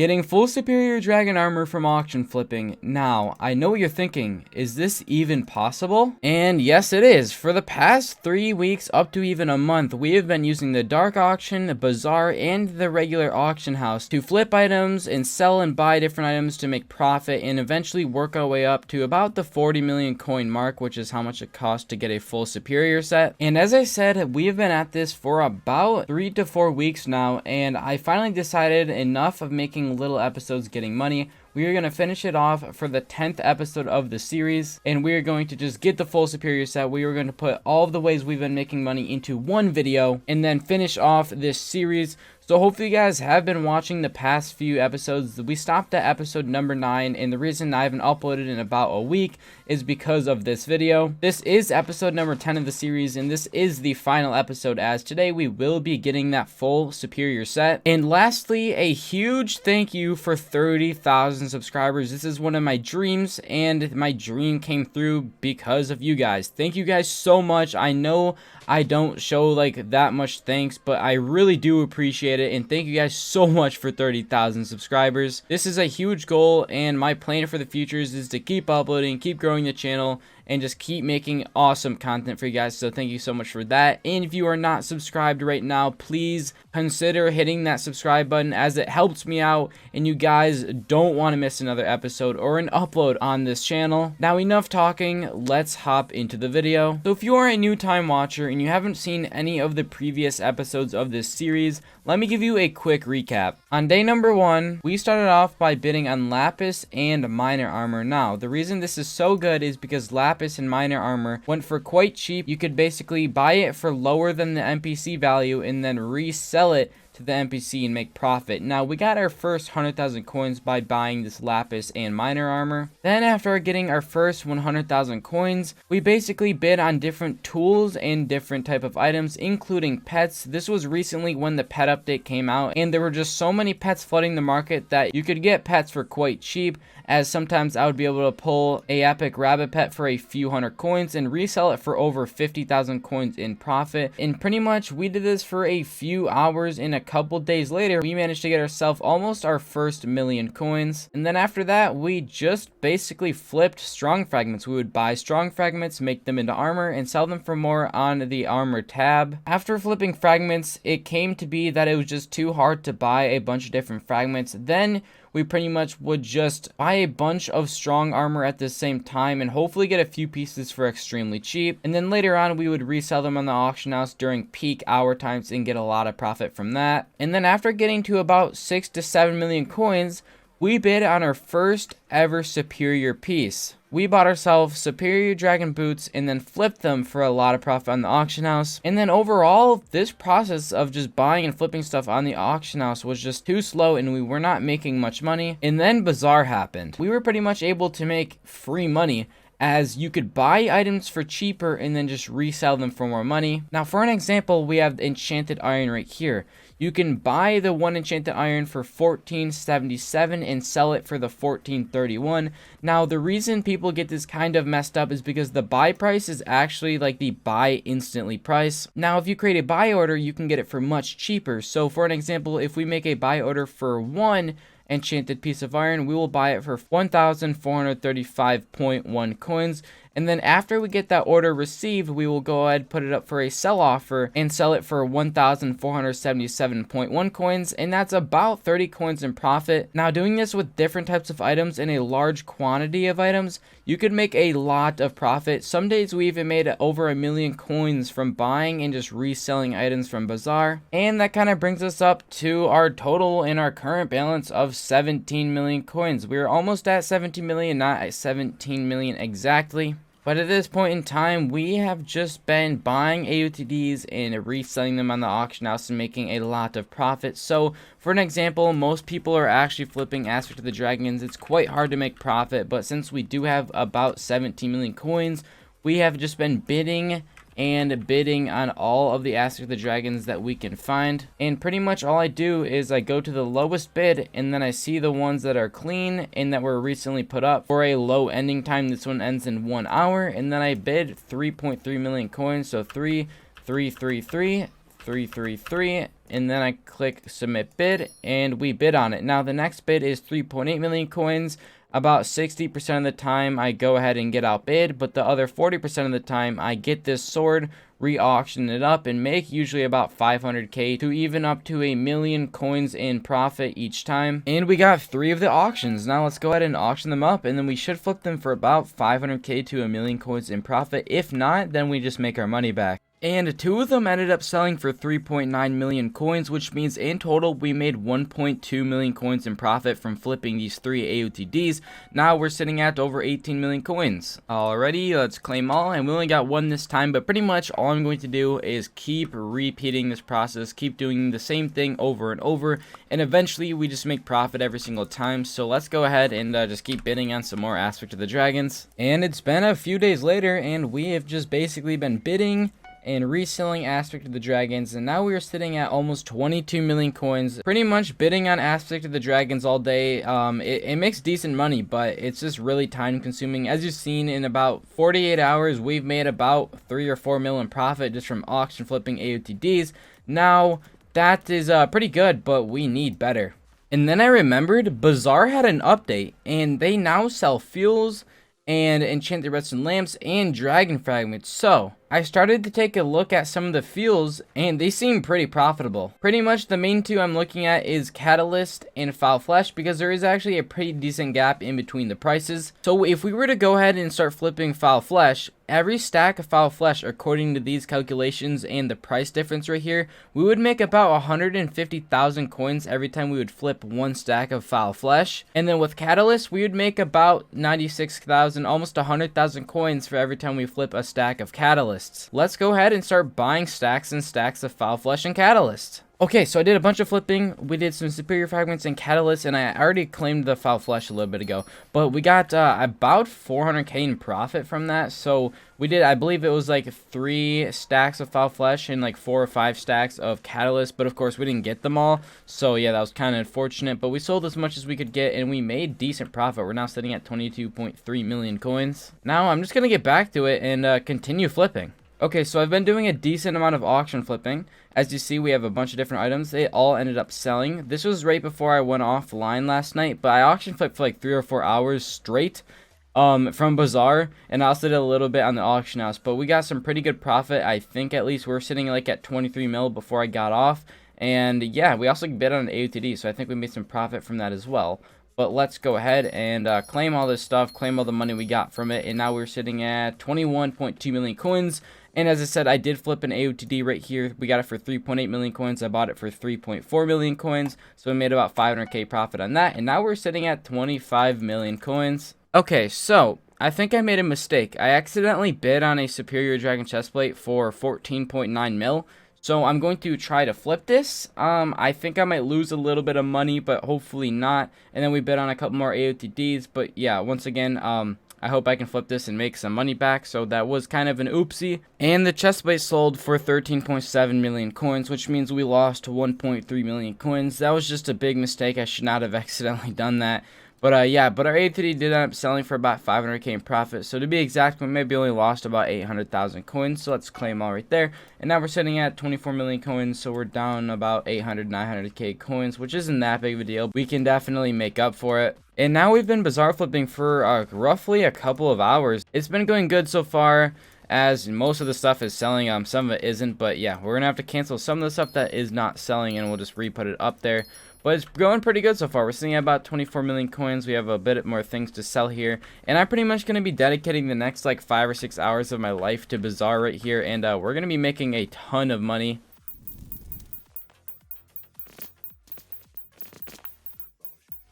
Getting full superior dragon armor from auction flipping. Now, I know what you're thinking, is this even possible? And yes it is. For the past 3 weeks up to even a month, we have been using the dark auction, the bazaar, and the regular auction house to flip items and sell and buy different items to make profit and eventually work our way up to about the 40 million coin mark, which is how much it costs to get a full superior set. And as I said, we have been at this for about 3 to 4 weeks now, and I finally decided enough of making little episodes getting money. We are going to finish it off for the 10th episode of the series, and we are going to just get the full superior set. We are going to put all of the ways we've been making money into one video and then finish off this series. So hopefully you guys have been watching the past few episodes. We stopped at episode number 9, and the reason I haven't uploaded in about a week is because of this video. This is episode number 10 of the series, and this is the final episode, as today we will be getting that full superior set. And lastly, a huge thank you for 30,000 subscribers. This is one of my dreams, and my dream came through because of you guys. Thank you guys so much. I know I don't show like that much thanks, but I really do appreciate it, and thank you guys so much for 30,000 subscribers. This is a huge goal, and my plan for the futures is to keep uploading, keep growing the channel, and just keep making awesome content for you guys. So thank you so much for that. And if you are not subscribed right now, please consider hitting that subscribe button, as it helps me out and you guys don't want to miss another episode or an upload on this channel. Now enough talking, let's hop into the video. So if you are a new time watcher and you haven't seen any of the previous episodes of this series, let me give you a quick recap. On day number 1, we started off by bidding on lapis and miner armor. Now, the reason this is so good is because lapis and miner armor went for quite cheap. You could basically buy it for lower than the NPC value and then resell it to the NPC and make profit. Now, we got our first 100,000 coins by buying this lapis and miner armor. Then after getting our first 100,000 coins, we basically bid on different tools and different type of items, including pets. This was recently when the pet update came out, and there were just so many pets flooding the market that you could get pets for quite cheap, as sometimes I would be able to pull a epic rabbit pet for a few hundred coins and resell it for over 50,000 coins in profit. And pretty much we did this for a few hours, and a couple days later we managed to get ourselves almost our first million coins. And then after that, we just basically flipped strong fragments. We would buy strong fragments, make them into armor, and sell them for more on the armor tab. After flipping fragments, it came to be that it was just too hard to buy a bunch of different fragments. Then we pretty much would just buy a bunch of strong armor at the same time and hopefully get a few pieces for extremely cheap. And then later on, we would resell them on the auction house during peak hour times and get a lot of profit from that. And then after getting to about 6 to 7 million coins, we bid on our first ever superior piece. We bought ourselves superior dragon boots and then flipped them for a lot of profit on the auction house. And then overall, this process of just buying and flipping stuff on the auction house was just too slow, and we were not making much money. And then bazaar happened. We were pretty much able to make free money, as you could buy items for cheaper and then just resell them for more money. Now for an example, we have enchanted iron right here. You can buy the one enchanted iron for 14.77 and sell it for the 14.31. Now the reason people get this kind of messed up is because the buy price is actually like the buy instantly price. Now if you create a buy order, you can get it for much cheaper. So for an example, if we make a buy order for one enchanted piece of iron, we will buy it for 1,435.1 coins. And then after we get that order received, we will go ahead and put it up for a sell offer and sell it for 1,477.1 coins, and that's about 30 coins in profit. Now doing this with different types of items and a large quantity of items, you could make a lot of profit. Some days we even made over 1 million coins from buying and just reselling items from bazaar. And that kind of brings us up to our total in our current balance of 17 million coins. We're almost at 17 million, not at 17 million exactly. But at this point in time, we have just been buying AUTDs and reselling them on the auction house and making a lot of profit. So for an example, most people are actually flipping Aspect of the Dragons. It's quite hard to make profit, but since we do have about 17 million coins, we have just been bidding and bidding on all of the Aspect of the Dragons that we can find. And pretty much all I do is I go to the lowest bid, and then I see the ones that are clean and that were recently put up for a low ending time. This one ends in 1 hour, and then I bid 3.3 million coins. So 3, 3, 3, 3, 3, 3, 3, and then I click submit bid, and we bid on it. Now the next bid is 3.8 million coins. About 60% of the time I go ahead and get outbid, but the other 40% of the time I get this sword, re-auction it up, and make usually about 500k to even up to 1,000,000 coins in profit each time. And we got 3 of the auctions. Now let's go ahead and auction them up, and then we should flip them for about 500k to 1,000,000 coins in profit. If not, then we just make our money back. And 2 of them ended up selling for 3.9 million coins, which means in total we made 1.2 million coins in profit from flipping these 3 AOTDs. Now we're sitting at over 18 million coins. Alrighty, let's claim all, and we only got 1 this time, but pretty much all I'm going to do is keep repeating this process, keep doing the same thing over and over, and eventually we just make profit every single time. So let's go ahead and just keep bidding on some more Aspect of the Dragons. And it's been a few days later, and we have just basically been bidding and reselling Aspect of the Dragons, and now we are sitting at almost 22 million coins, pretty much bidding on Aspect of the Dragons all day. It makes decent money, but it's just really time consuming. As you've seen, in about 48 hours we've made about 3 or 4 million profit just from auction flipping AOTDs. Now that is pretty good, but we need better. And then I remembered Bazaar had an update, and they now sell fuels and enchanted redstone lamps and dragon fragments. So I started to take a look at some of the fuels, and they seem pretty profitable. Pretty much the main 2 I'm looking at is Catalyst and Foul Flesh, because there is actually a pretty decent gap in between the prices. So if we were to go ahead and start flipping Foul Flesh, every stack of Foul Flesh, according to these calculations and the price difference right here, we would make about 150,000 coins every time we would flip 1 stack of Foul Flesh. And then with Catalyst, we would make about 96,000, almost 100,000 coins for every time we flip a stack of Catalyst. Let's go ahead and start buying stacks and stacks of Foul Flesh and Catalyst. Okay, so I did a bunch of flipping. We did some superior fragments and catalysts, and I already claimed the Foul Flesh a little bit ago. But we got about 400k in profit from that. So we did, I believe it was like 3 stacks of Foul Flesh and like 4 or 5 stacks of catalyst. But of course, we didn't get them all. So yeah, that was kind of unfortunate. But we sold as much as we could get, and we made decent profit. We're now sitting at 22.3 million coins. Now I'm just going to get back to it and continue flipping. Okay, so I've been doing a decent amount of auction flipping. As you see, we have a bunch of different items. They all ended up selling. This was right before I went offline last night, but I auction flipped for like 3 or 4 hours straight from Bazaar, and I also did a little bit on the auction house, but we got some pretty good profit. I think at least we're sitting like at 23 mil before I got off, and yeah, we also bid on an AOTD, so I think we made some profit from that as well. But let's go ahead and claim all this stuff, claim all the money we got from it, and now we're sitting at 21.2 million coins. And as I said, I did flip an AOTD right here. We got it for 3.8 million coins. I bought it for 3.4 million coins. So we made about 500k profit on that. And now we're sitting at 25 million coins. Okay, so I think I made a mistake. I accidentally bid on a superior dragon chestplate for 14.9 mil. So I'm going to try to flip this. I think I might lose a little bit of money, but hopefully not. And then we bid on a couple more AOTDs. But yeah, once again, I hope I can flip this and make some money back. So that was kind of an oopsie. And the chestplate sold for 13.7 million coins, which means we lost 1.3 million coins. That was just a big mistake. I should not have accidentally done that. But yeah, but our AOTD did end up selling for about 500k in profit. So to be exact, we maybe only lost about 800,000 coins. So let's claim all right there. And now we're sitting at 24 million coins. So we're down about 900k coins, which isn't that big of a deal. We can definitely make up for it. And now we've been Bazaar flipping for roughly a couple of hours. It's been going good so far, as most of the stuff is selling. Some of it isn't, but yeah, we're gonna have to cancel some of the stuff that is not selling, and we'll just re-put it up there. But it's going pretty good so far. We're sitting at about 24 million coins. We have a bit more things to sell here. And I'm pretty much going to be dedicating the next like 5 or 6 hours of my life to Bazaar right here. And we're going to be making a ton of money.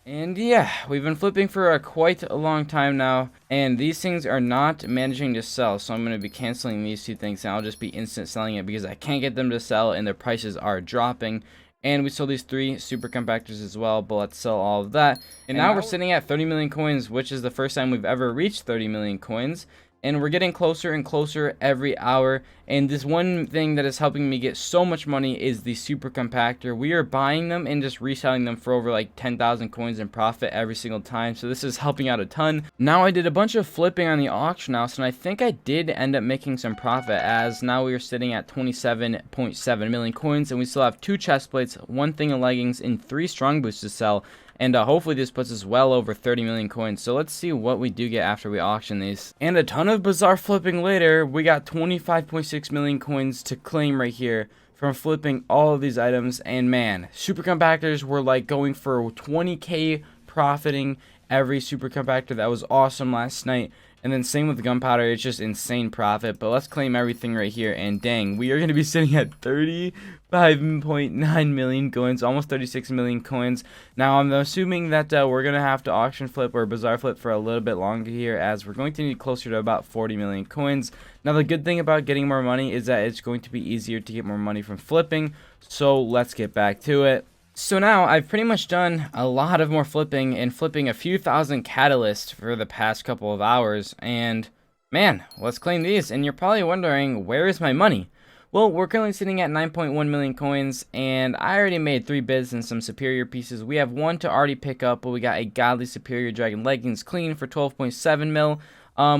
And yeah, we've been flipping for quite a long time now, and these things are not managing to sell, so I'm going to be canceling these 2 things, and I'll just be instant selling it because I can't get them to sell, and their prices are dropping. And we sold these 3 super compactors as well, but let's sell all of that. And now we're sitting at 30 million coins, which is the first time we've ever reached 30 million coins. and we're getting closer and closer every hour. And this one thing that is helping me get so much money is the super compactor. We are buying them and just reselling them for over like 10,000 coins in profit every single time, so this is helping out a ton. Now I did a bunch of flipping on the auction house, and I think I did end up making some profit, as now we are sitting at 27.7 million coins, and we still have 2 chest plates, 1 thing of leggings, and 3 strong boots to sell. And hopefully this puts us well over 30 million coins. So let's see what we do get after we auction these. And a ton of bizarre flipping later, we got 25.6 million coins to claim right here from flipping all of these items. And man, super compactors were like going for 20k profiting every super compactor. That was awesome last night. And then same with the gunpowder, it's just insane profit. But let's claim everything right here, and dang, we are going to be sitting at 35.9 million coins, almost 36 million coins. Now I'm assuming that we're going to have to auction flip or bazaar flip for a little bit longer here, as we're going to need closer to about 40 million coins. Now the good thing about getting more money is that it's going to be easier to get more money from flipping, so let's get back to it. So now I've pretty much done a lot of more flipping and flipping a few thousand catalysts for the past couple of hours, and man, let's claim these. And you're probably wondering, where is my money? Well, we're currently sitting at 9.1 million coins, and I already made 3 bids and some superior pieces. We have 1 to already pick up, but we got a godly superior dragon leggings clean for 12.7 mil.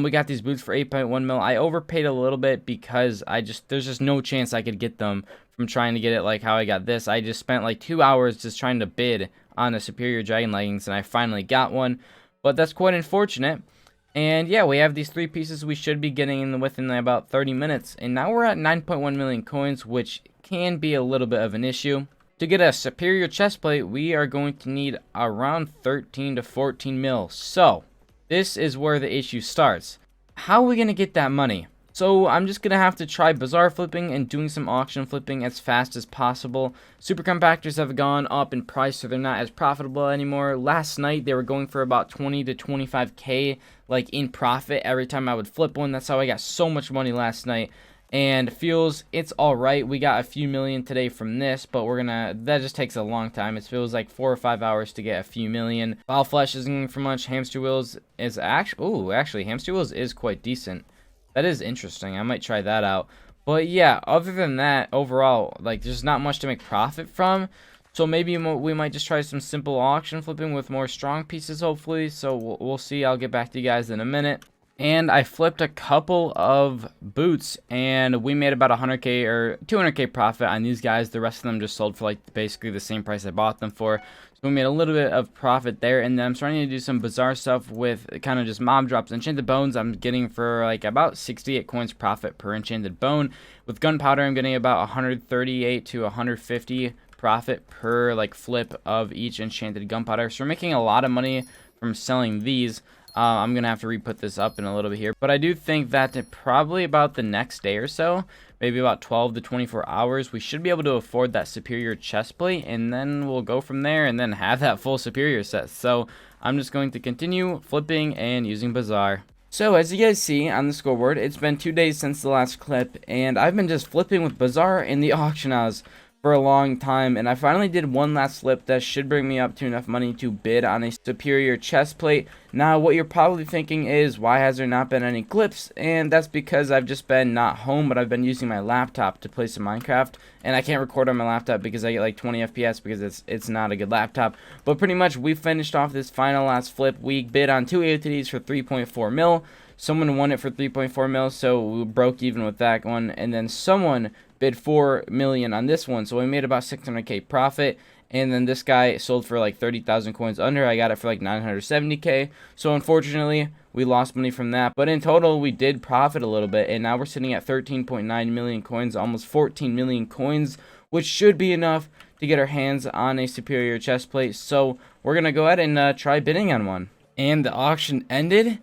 We got these boots for 8.1 mil. I overpaid a little bit because there's just no chance I could get them from trying to get it like how I got this. I just spent like 2 hours just trying to bid on the superior dragon leggings, and I finally got one, but that's quite unfortunate. And yeah, we have these 3 pieces we should be getting within about 30 minutes, and now we're at 9.1 million coins, which can be a little bit of an issue. To get a superior chest plate, we are going to need around 13 to 14 mil. So this is where the issue starts. How are we going to get that money? So I'm just going to have to try bazaar flipping and doing some auction flipping as fast as possible. Super compactors have gone up in price, so they're not as profitable anymore. Last night they were going for about 20 to 25k like in profit every time I would flip one. That's how I got so much money last night. And fuels, it's alright. We got a few million today from this, but that just takes a long time. It feels like 4 or 5 hours to get a few million. Foul flesh isn't going for much. Hamster wheels is actually hamster wheels is quite decent. That is interesting. I might try that out. But yeah, other than that, overall, like, there's not much to make profit from. So maybe we might just try some simple auction flipping with more strong pieces, hopefully. So we'll see. I'll get back to you guys in a minute. And I flipped a couple of boots, and we made about 100k or 200k profit on these guys. The rest of them just sold for like basically the same price I bought them for. So we made a little bit of profit there. And then I'm starting to do some bizarre stuff with kind of just mob drops. Enchanted bones I'm getting for like about 68 coins profit per enchanted bone. With gunpowder I'm getting about 138 to 150 profit per like flip of each enchanted gunpowder. So we're making a lot of money from selling these. I'm gonna have to re-put this up in a little bit here, but I do think that probably about the next day or so, maybe about 12 to 24 hours, we should be able to afford that superior chest plate, and then we'll go from there and then have that full superior set. So I'm just going to continue flipping and using bazaar. So as you guys see on the scoreboard, it's been 2 days since the last clip, and I've been just flipping with bazaar in the auction house for a long time, and I finally did one last flip that should bring me up to enough money to bid on a superior chest plate. Now what you're probably thinking is, why has there not been any clips? And that's because I've just been not home, but I've been using my laptop to play some Minecraft, and I can't record on my laptop because I get like 20 FPS because it's not a good laptop. But pretty much we finished off this final last flip. We bid on 2 AOTDs for 3.4 mil. Someone won it for 3.4 mil, so we broke even with that one, and then someone bid 4 million on this one, so we made about 600k profit. And then this guy sold for like 30,000 coins under. I got it for like 970k. So unfortunately we lost money from that, but in total we did profit a little bit, and now we're sitting at 13.9 million coins, almost 14 million coins, which should be enough to get our hands on a superior chest plate. So we're gonna go ahead and try bidding on one. And the auction ended,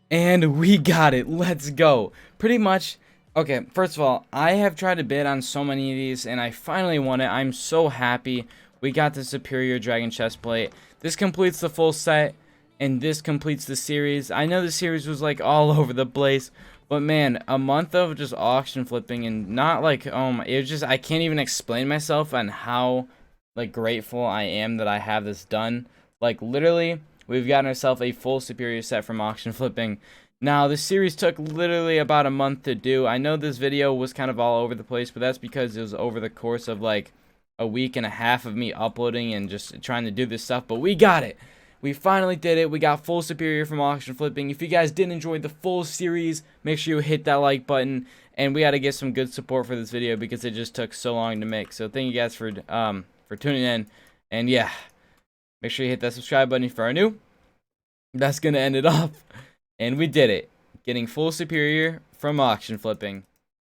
and we got it. Let's go. Pretty much. Okay, first of all, I have tried to bid on so many of these, and I finally won it. I'm so happy we got the superior dragon chest plate. This completes the full set, and this completes the series. I know the series was like all over the place, but man, a month of just auction flipping, and not like, it was just, I can't even explain myself on how like grateful I am that I have this done. Like literally, we've gotten ourselves a full superior set from auction flipping. Now, this series took literally about a month to do. I know this video was kind of all over the place, but that's because it was over the course of like a week and a half of me uploading and just trying to do this stuff. But we got it. We finally did it. We got full superior from auction flipping. If you guys did enjoy the full series, make sure you hit that like button. And we got to get some good support for this video because it just took so long to make. So thank you guys for tuning in. And yeah, make sure you hit that subscribe button if you are new. That's going to end it off. And we did it. Getting full superior from auction flipping.